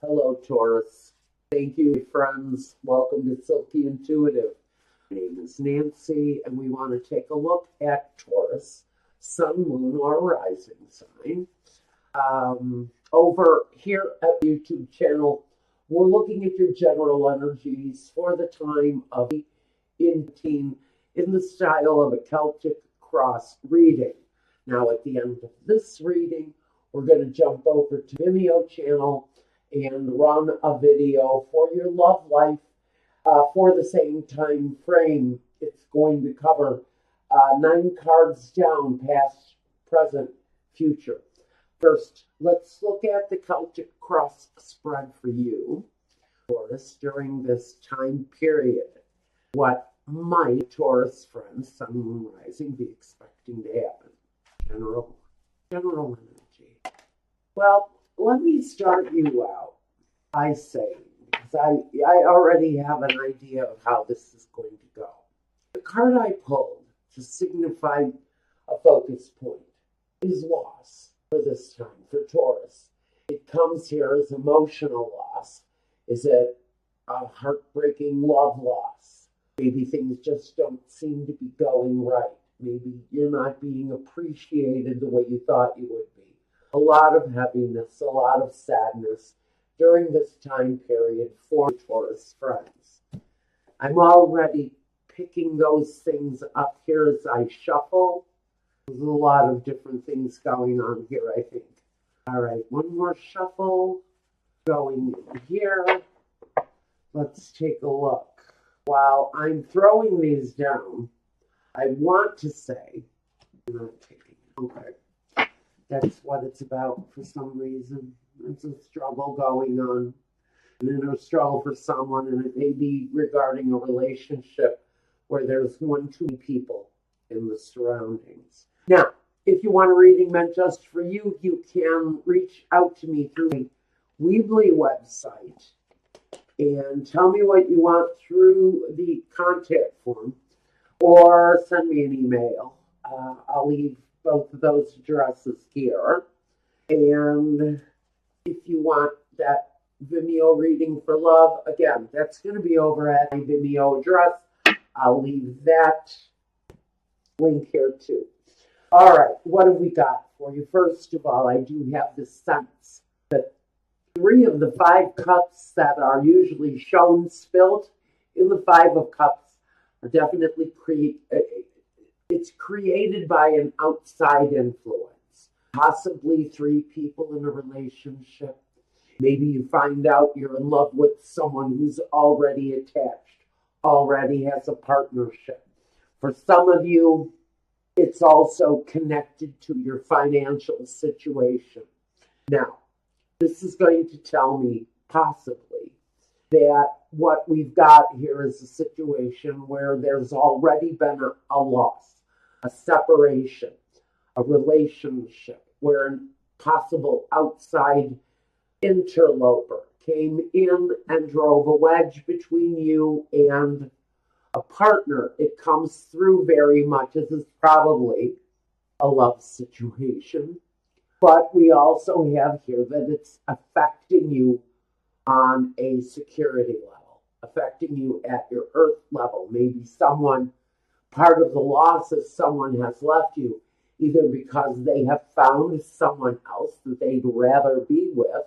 Hello, Taurus. Thank you, friends. Welcome to Silky Intuitive. My name is Nancy, and we want to take a look at Taurus, Sun, Moon, or Rising sign. Over here at the YouTube channel, we're looking at your general energies for the time of in the style of a Celtic cross reading. Now, at the end of this reading, we're going to jump over to Vimeo channel and run a video for your love life for the same time frame. It's going to cover 9 cards down, past, present, future. First, let's look at the Celtic cross spread for you, Taurus, during this time period. What might Taurus friends, Sun, Moon, Rising, be expecting to happen? General energy. Well, let me start you out by saying, because I already have an idea of how this is going to go. The card I pulled to signify a focus point is loss for this time, for Taurus. It comes here as emotional loss. Is it a heartbreaking love loss? Maybe things just don't seem to be going right. Maybe you're not being appreciated the way you thought you would be. A lot of heaviness, a lot of sadness during this time period for Taurus friends. I'm already picking those things up here as I shuffle. There's a lot of different things going on here, I think. All right, one more shuffle going in here. Let's take a look. While I'm throwing these down, I want to say, I'm not taking it. Okay. That's what it's about for some reason. There's a struggle going on, an inner struggle for someone, and it may be regarding a relationship where there's one too many people in the surroundings. Now, if you want a reading meant just for you, you can reach out to me through the Weebly website and tell me what you want through the contact form, or send me an email. I'll leave both of those addresses here. And if you want that Vimeo reading for love, again, that's going to be over at my Vimeo address. I'll leave that link here too. All right, what have we got for you? First of all, I do have the sense that 3 of the 5 cups that are usually shown spilled in the 5 of cups are definitely it's created by an outside influence. Possibly 3 people in a relationship. Maybe you find out you're in love with someone who's already attached, already has a partnership. For some of you, it's also connected to your financial situation. Now, this is going to tell me, possibly, that what we've got here is a situation where there's already been a loss, a separation, a relationship where a possible outside interloper came in and drove a wedge between you and a partner. It comes through very much as is probably a love situation, but we also have here that it's affecting you on a security level, affecting you at your earth level. Maybe part of the loss is someone has left you, either because they have found someone else that they'd rather be with,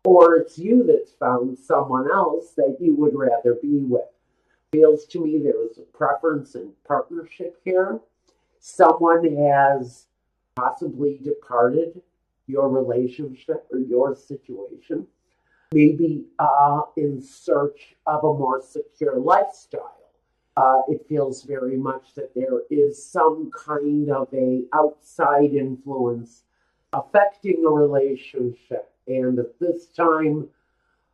or it's you that's found someone else that you would rather be with. Feels to me there is a preference in partnership here. Someone has possibly departed your relationship or your situation, maybe in search of a more secure lifestyle. It feels very much that there is some kind of a outside influence affecting a relationship. And at this time,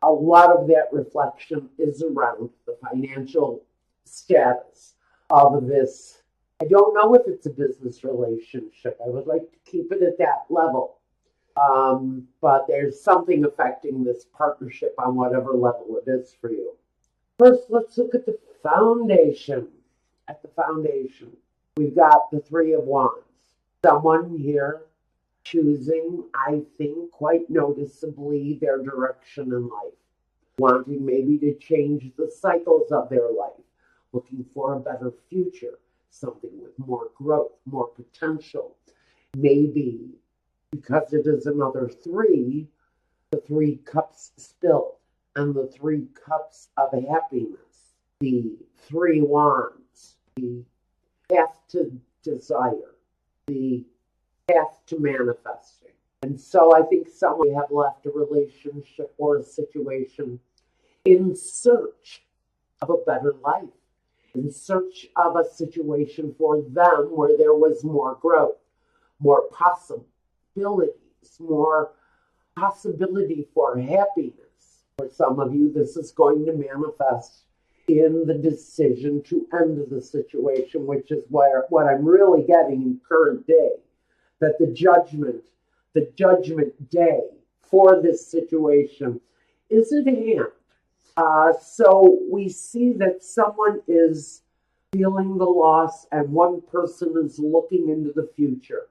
a lot of that reflection is around the financial status of this. I don't know if it's a business relationship. I would like to keep it at that level. But there's something affecting this partnership on whatever level it is for you. First, let's look at the foundation. At the foundation, we've got the 3 of Wands. Someone here choosing, I think, quite noticeably their direction in life, wanting maybe to change the cycles of their life, looking for a better future, something with more growth, more potential. Maybe because it is another three, the three cups spilled, and the three cups of happiness, the three wands, the path to desire, the path to manifesting. And so I think some have left a relationship or a situation in search of a better life, in search of a situation for them where there was more growth, more possibilities, more possibility for happiness. For some of you, this is going to manifest in the decision to end the situation, which is what I'm really getting in current day, that the judgment day for this situation is at hand. So we see that someone is feeling the loss and one person is looking into the future,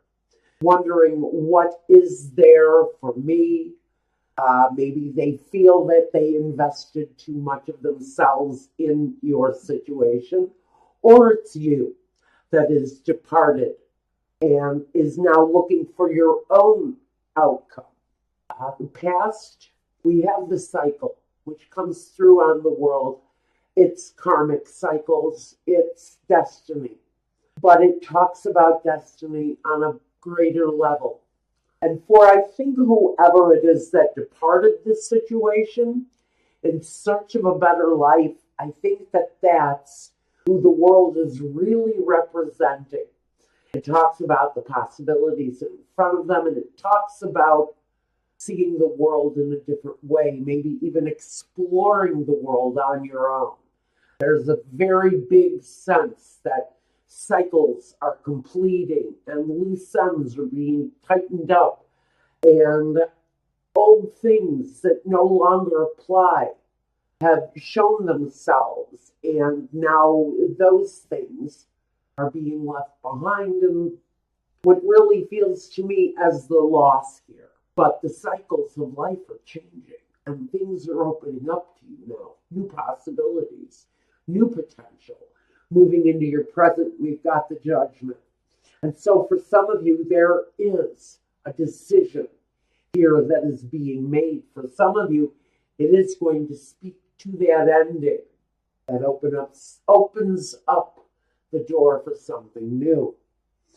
wondering what is there for me. Maybe they feel that they invested too much of themselves in your situation, or it's you that is departed and is now looking for your own outcome. The past, we have the cycle, which comes through on the world. It's karmic cycles, it's destiny. But it talks about destiny on a greater level. And for, I think, whoever it is that departed this situation in search of a better life, I think that that's who the world is really representing. It talks about the possibilities in front of them, and it talks about seeing the world in a different way, maybe even exploring the world on your own. There's a very big sense that cycles are completing and loose ends are being tightened up, and old things that no longer apply have shown themselves, and now those things are being left behind, and what really feels to me as the loss here. But the cycles of life are changing, and things are opening up to you now. New possibilities, new potential. Moving into your present, we've got the judgment. And so for some of you, there is a decision here that is being made. For some of you, it is going to speak to that ending that opens up the door for something new.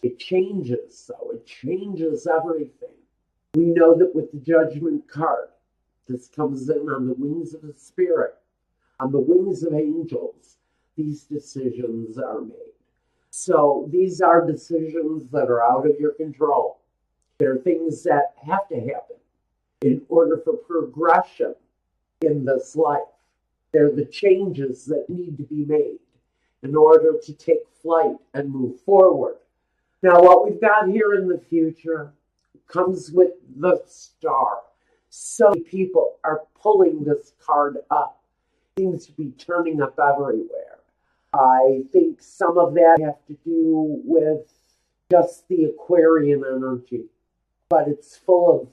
It changes, so it changes everything. We know that with the judgment card, this comes in on the wings of the spirit, on the wings of angels. These decisions are made. So these are decisions that are out of your control. They're things that have to happen in order for progression in this life. They're the changes that need to be made in order to take flight and move forward. Now, what we've got here in the future comes with the star. So many people are pulling this card up. It seems to be turning up everywhere. I think some of that has to do with just the Aquarian energy, but it's full of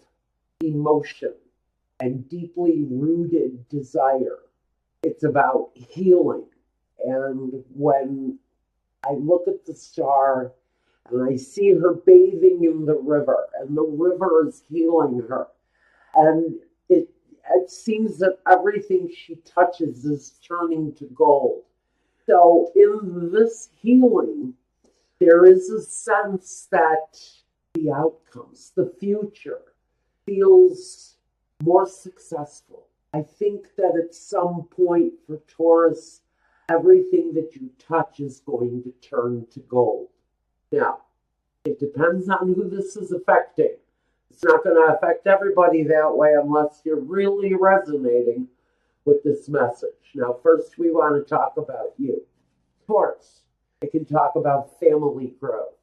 emotion and deeply rooted desire. It's about healing. And when I look at the star and I see her bathing in the river, and the river is healing her, and it seems that everything she touches is turning to gold. So in this healing, there is a sense that the outcomes, the future, feels more successful. I think that at some point for Taurus, everything that you touch is going to turn to gold. Now, it depends on who this is affecting. It's not going to affect everybody that way unless you're really resonating with this message. Now, first we want to talk about you. Taurus, it can talk about family growth.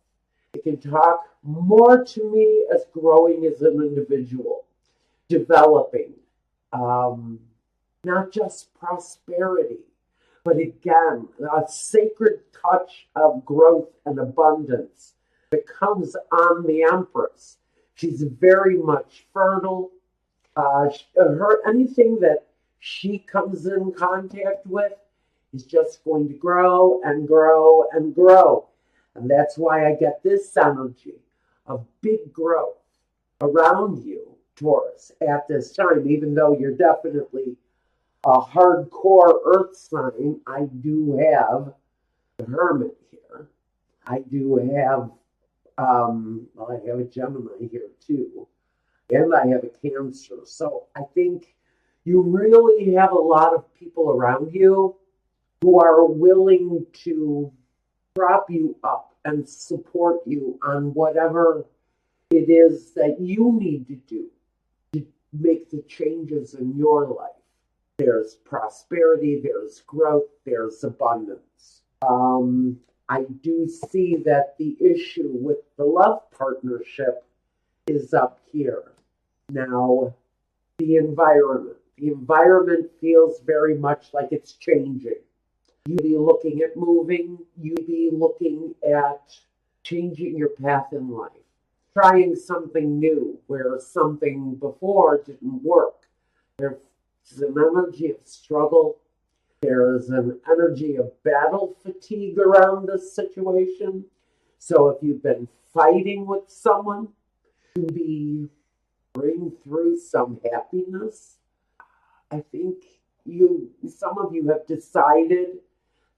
It can talk more to me as growing as an individual, developing, not just prosperity, but again, a sacred touch of growth and abundance that comes on the Empress, She's very much fertile. Anything that she comes in contact with is just going to grow and grow and grow. And that's why I get this energy of big growth around you, Taurus, at this time. Even though you're definitely a hardcore earth sign, I do have the Hermit here. I do have, well, I have a Gemini here too. And I have a Cancer. So I think you really have a lot of people around you who are willing to prop you up and support you on whatever it is that you need to do to make the changes in your life. There's prosperity, there's growth, there's abundance. I do see that the issue with the love partnership is up here. Now, the environment feels very much like it's changing. You'd be looking at moving, you'd be looking at changing your path in life, trying something new where something before didn't work. There's an energy of struggle. There's an energy of battle fatigue around this situation. So if you've been fighting with someone to bring through some happiness, I think some of you have decided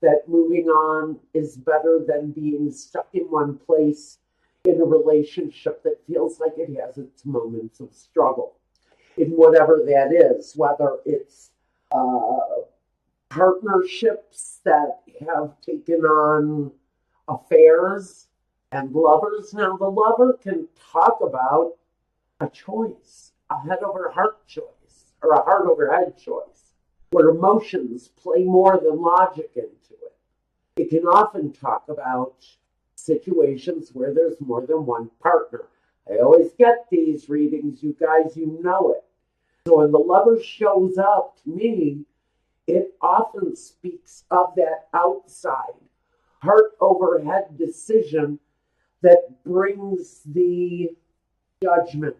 that moving on is better than being stuck in one place in a relationship that feels like it has its moments of struggle, in whatever that is, whether it's partnerships that have taken on affairs and lovers. Now, the lover can talk about a choice, a head over heart choice, or a heart over head choice, where emotions play more than logic into it. It can often talk about situations where there's more than one partner. I always get these readings, you guys, you know it. So when the lover shows up to me, it often speaks of that outside, heart over head decision that brings the judgment.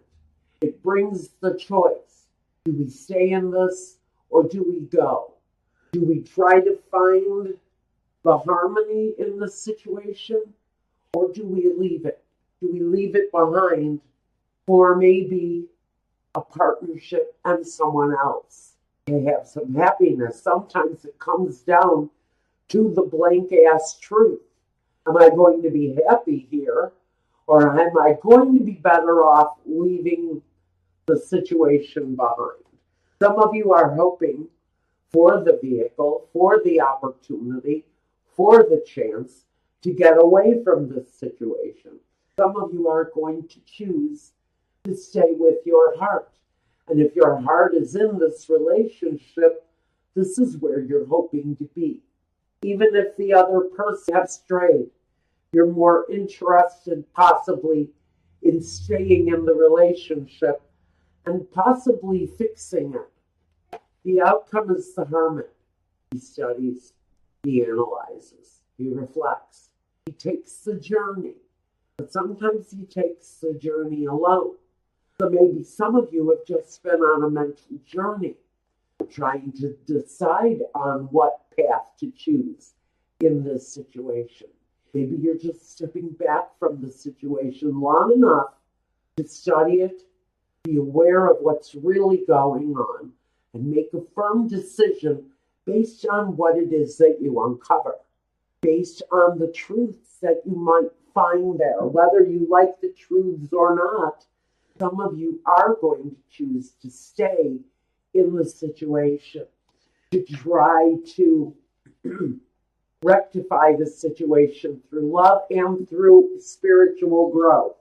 It brings the choice. Do we stay in this or do we go? Do we try to find the harmony in the situation or do we leave it? Do we leave it behind for maybe a partnership and someone else? To have some happiness. Sometimes it comes down to the blank ass truth. Am I going to be happy here or am I going to be better off leaving the situation behind? Some of you are hoping for the vehicle, for the opportunity, for the chance to get away from this situation. Some of you are going to choose to stay with your heart. And if your heart is in this relationship, this is where you're hoping to be. Even if the other person has strayed, you're more interested possibly in staying in the relationship and possibly fixing it. The outcome is the Hermit. He studies, he analyzes, he reflects, he takes the journey. But sometimes he takes the journey alone. So maybe some of you have just been on a mental journey, trying to decide on what path to choose in this situation. Maybe you're just stepping back from the situation long enough to study it, be aware of what's really going on, and make a firm decision based on what it is that you uncover, based on the truths that you might find there, whether you like the truths or not. Some of you are going to choose to stay in the situation, to try to rectify the situation through love and through spiritual growth.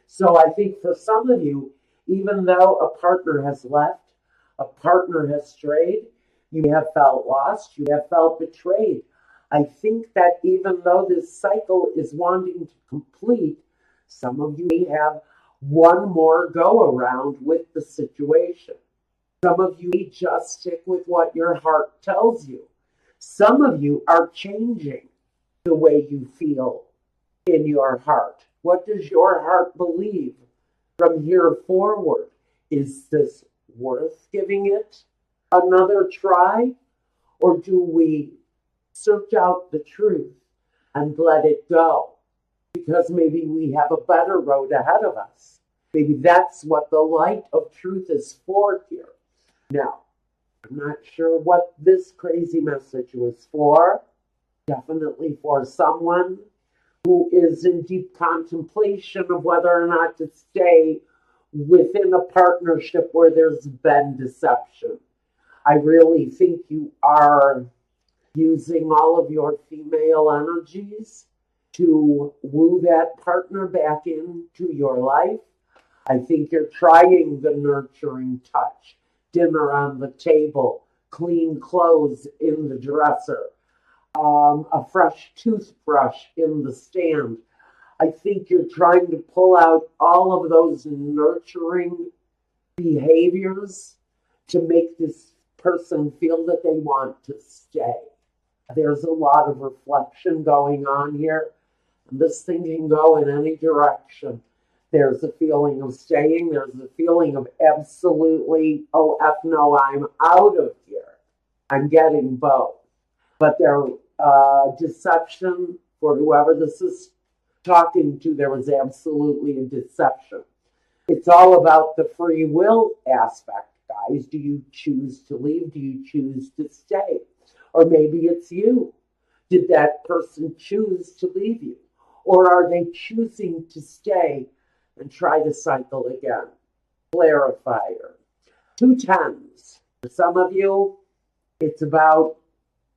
So I think for some of you, even though a partner has left, a partner has strayed, you have felt lost, you have felt betrayed. I think that even though this cycle is wanting to complete, some of you may have one more go around with the situation. Some of you may just stick with what your heart tells you. Some of you are changing the way you feel in your heart. What does your heart believe from here forward. Is this worth giving it another try? Or do we search out the truth and let it go? Because maybe we have a better road ahead of us. Maybe that's what the light of truth is for here. Now, I'm not sure what this crazy message was for. Definitely for someone who is in deep contemplation of whether or not to stay within a partnership where there's been deception. I really think you are using all of your female energies to woo that partner back into your life. I think you're trying the nurturing touch, dinner on the table, clean clothes in the dresser, a fresh toothbrush in the stand. I think you're trying to pull out all of those nurturing behaviors to make this person feel that they want to stay. There's a lot of reflection going on here. This thing can go in any direction. There's a feeling of staying. There's a feeling of absolutely, oh, F no, I'm out of here. I'm getting both. But there's deception for whoever this is talking to. There was absolutely a deception. It's all about the free will aspect, guys. Do you choose to leave? Do you choose to stay? Or maybe it's you. Did that person choose to leave you? Or are they choosing to stay and try to cycle again? Clarifier. 2 tens. For some of you, it's about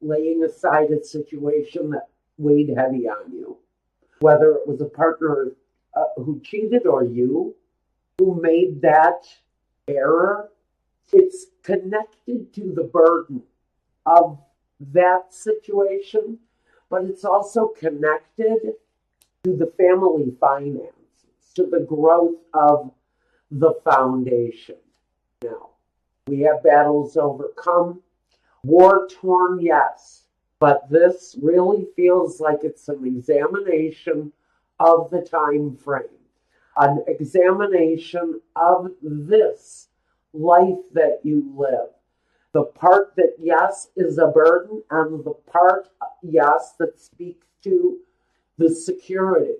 laying aside a situation that weighed heavy on you. Whether it was a partner who cheated or you who made that error, it's connected to the burden of that situation, but it's also connected to the family finances, to the growth of the foundation. Now, we have battles overcome, war-torn, yes, but this really feels like it's an examination of the time frame, an examination of this life that you live. The part that, yes, is a burden, and the part, yes, that speaks to the security.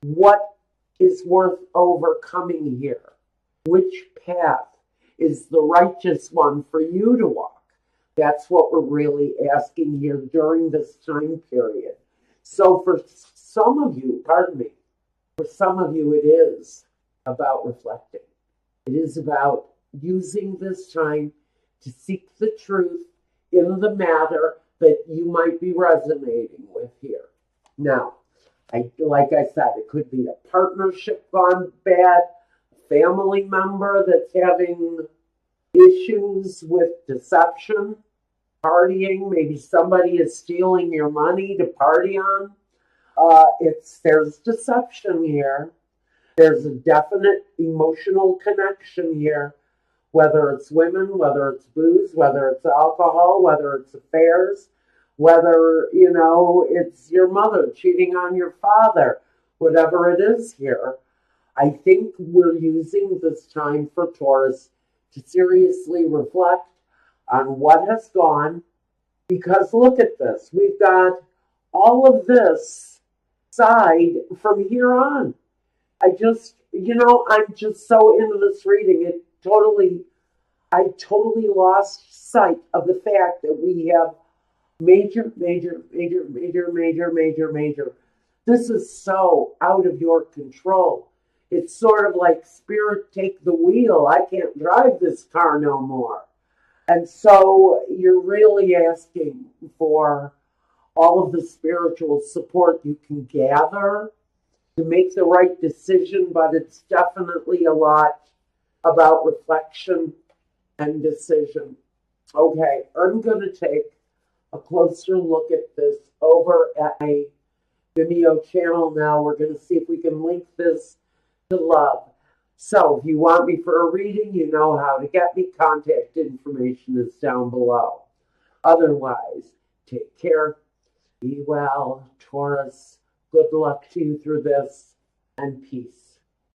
What is worth overcoming here? Which path is the righteous one for you to walk? That's what we're really asking here during this time period. So for some of you, for some of you, it is about reflecting. It is about using this time to seek the truth in the matter that you might be resonating with here. Now, like I said, it could be a partnership gone bad, a family member that's having issues with deception, partying, maybe somebody is stealing your money to party on. There's deception here. There's a definite emotional connection here, whether it's women, whether it's booze, whether it's alcohol, whether it's affairs, whether, it's your mother cheating on your father, whatever it is here. I think we're using this time for Taurus to seriously reflect on what has gone, because look at this. We've got all of this side from here on. I'm just so into this reading. I totally lost sight of the fact that we have major. This is so out of your control. It's sort of like, Spirit, take the wheel. I can't drive this car no more. And so you're really asking for all of the spiritual support you can gather to make the right decision, but it's definitely a lot about reflection and decision. Okay, I'm going to take a closer look at this over at my Vimeo channel now. We're going to see if we can link this to love. So if you want me for a reading, you know how to get me. Contact information is down below. Otherwise, take care. Be well, Taurus. Good luck to you through this, and peace.